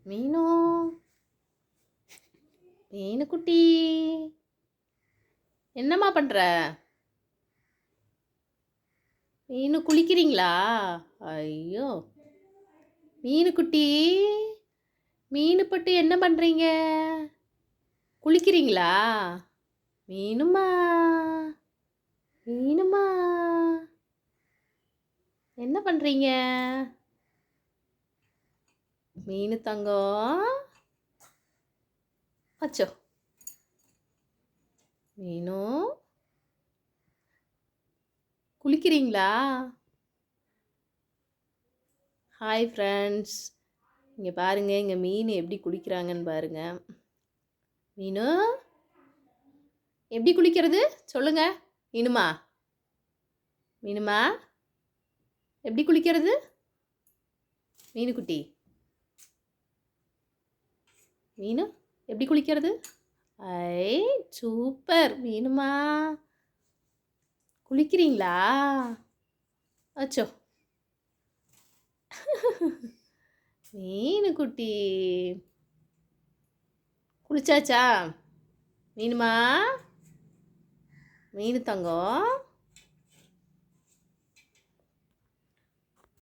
மீனு மீனு குட்டி என்னம்மா பண்ற? மீனு குளிக்கிறீங்களா? ஐயோ! மீனு குட்டி மீனு பட்டு என்ன பண்றீங்க? குளிக்கிறீங்களா? மீனும்மா மீனும்மா என்ன பண்றீங்க? மீனு தங்கம் அச்சோ! மீனு குளிக்கிறீங்களா? ஹாய் ஃப்ரெண்ட்ஸ், இங்கே பாருங்க, இங்கே மீன் எப்படி குளிக்கிறாங்கன்னு பாருங்க. மீனு எப்படி குளிக்கிறது சொல்லுங்க. மீனுமா மீனுமா எப்படி குளிக்கிறது? மீனு குட்டி மீனு எப்படி குளிக்கிறது? ஐ சூப்பர் மீனுமா, குளிக்கிறீங்களா? அச்சோ! மீனு குட்டி குளிச்சாச்சா? மீனுமா மீனு தங்கம்